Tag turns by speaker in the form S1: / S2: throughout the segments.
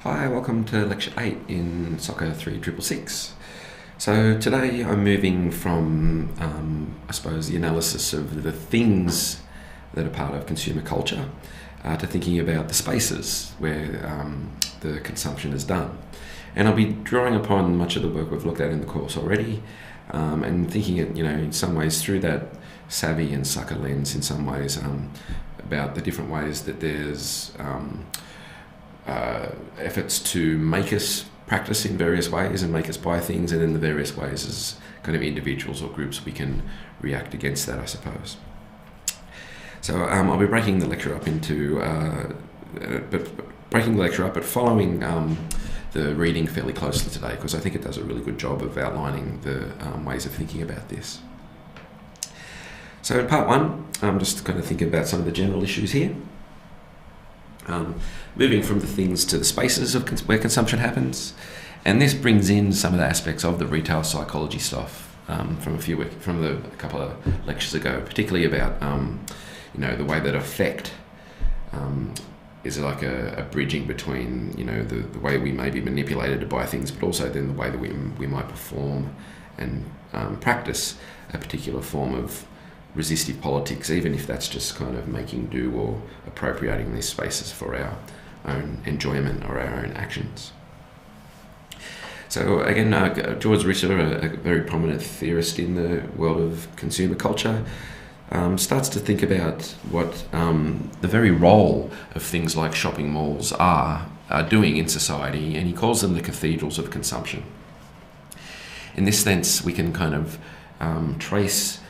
S1: Hi, welcome to Lecture 8 in Soccer 3666. So today I'm moving from, I suppose, the analysis of the things that are part of consumer culture to thinking about the spaces where the consumption is done. And I'll be drawing upon much of the work we've looked at in the course already and thinking it, in some ways through that savvy and sucker lens in some ways about the different ways that there's efforts to make us practice in various ways and make us buy things, and in the various ways as kind of individuals or groups we can react against that, I suppose. So I'll be breaking the lecture up but following the reading fairly closely today, because I think it does a really good job of outlining the ways of thinking about this. So in part one, I'm just going to think about some of the general issues here. Moving from the things to the spaces of where consumption happens, and this brings in some of the aspects of the retail psychology stuff from a couple of lectures ago, particularly about the way that affect is like a bridging between the way we may be manipulated to buy things, but also then the way that we might perform and practice a particular form of resistive politics, even if that's just kind of making do or appropriating these spaces for our own enjoyment or our own actions. So again, George Ritter, a very prominent theorist in the world of consumer culture, starts to think about what the very role of things like shopping malls are doing in society, and he calls them the cathedrals of consumption. In this sense, we can kind of trace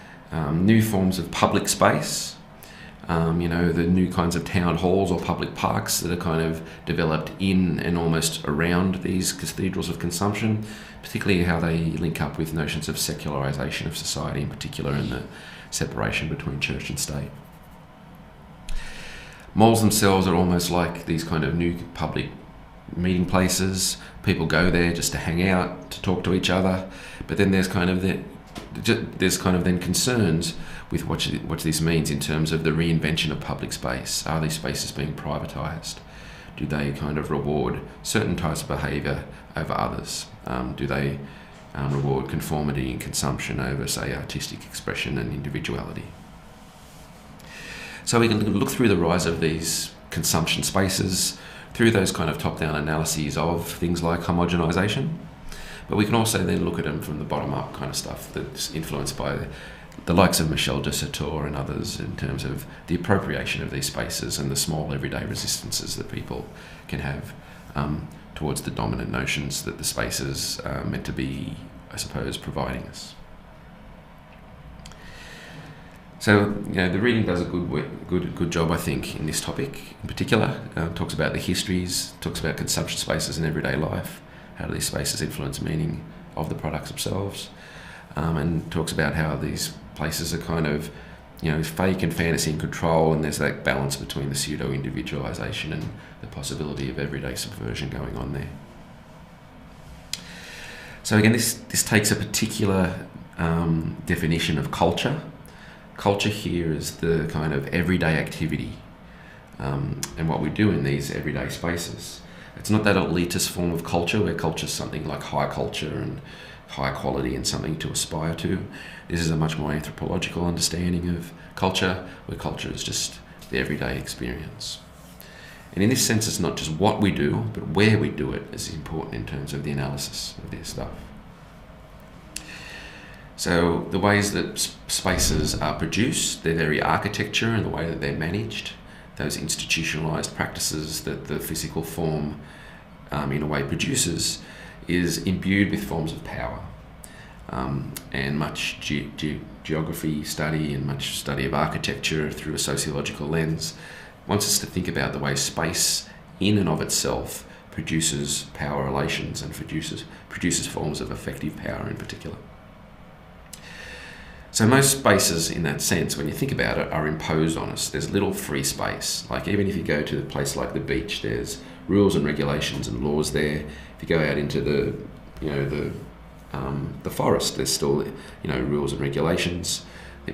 S1: new forms of public space, the new kinds of town halls or public parks that are kind of developed in and almost around these cathedrals of consumption, particularly how they link up with notions of secularization of society in particular, and the separation between church and state. Malls themselves are almost like these kind of new public meeting places. People go there just to hang out, to talk to each other, but then there's kind of then concerns with what this means in terms of the reinvention of public space. Are these spaces being privatised? Do they kind of reward certain types of behaviour over others? Do they reward conformity and consumption over, say, artistic expression and individuality? So we can look through the rise of these consumption spaces through those kind of top-down analyses of things like homogenisation. But we can also then look at them from the bottom-up kind of stuff that's influenced by the likes of Michel de Certeau and others in terms of the appropriation of these spaces and the small everyday resistances that people can have towards the dominant notions that the spaces are meant to be, I suppose, providing us. So, the reading does a good job, I think, in this topic in particular. Talks about the histories, talks about consumption spaces in everyday life. How do these spaces influence meaning of the products themselves? And talks about how these places are kind of, fake and fantasy and control, and there's that balance between the pseudo-individualisation and the possibility of everyday subversion going on there. So again, this takes a particular definition of culture. Culture here is the kind of everyday activity and what we do in these everyday spaces. It's not that elitist form of culture where culture is something like high culture and high quality and something to aspire to. This is a much more anthropological understanding of culture, where culture is just the everyday experience. And in this sense, it's not just what we do, but where we do it is important in terms of the analysis of this stuff. So the ways that spaces are produced, their very architecture and the way that they're managed, those institutionalized practices that the physical form in a way produces, is imbued with forms of power. And much geography study and much study of architecture through a sociological lens wants us to think about the way space in and of itself produces power relations and produces forms of effective power in particular. So most spaces in that sense, when you think about it, are imposed on us. There's little free space. Like even if you go to a place like the beach, there's rules and regulations and laws there. If you go out into the forest, there's still rules and regulations.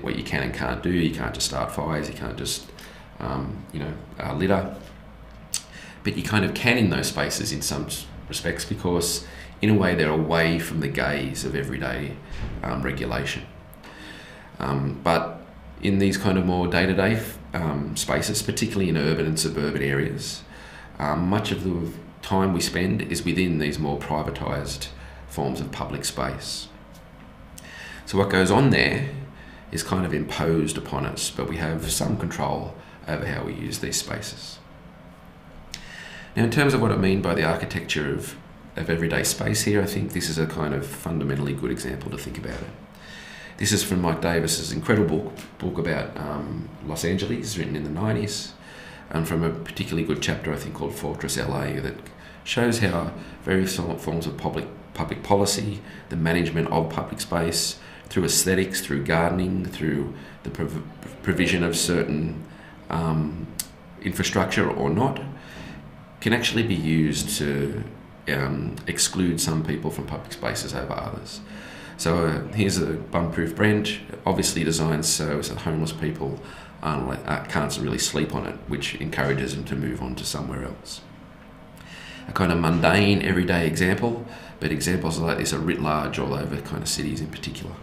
S1: What you can and can't do. You can't just start fires. You can't just litter. but you kind of can in those spaces in some respects, because in a way they're away from the gaze of everyday regulation. But in these kind of more day-to-day spaces, particularly in urban and suburban areas, much of the time we spend is within these more privatised forms of public space. So what goes on there is kind of imposed upon us, but we have some control over how we use these spaces. Now, in terms of what I mean by the architecture of everyday space here, I think this is a kind of fundamentally good example to think about it. This is from Mike Davis's incredible book about Los Angeles, written in the 90s, and from a particularly good chapter, I think, called Fortress LA, that shows how various forms of public policy, the management of public space, through aesthetics, through gardening, through the provision of certain infrastructure or not, can actually be used to exclude some people from public spaces over others. So here's a bum-proof bench, obviously designed so that homeless people can't really sleep on it, which encourages them to move on to somewhere else. A kind of mundane, everyday example, but examples like this are writ large all over kind of cities in particular.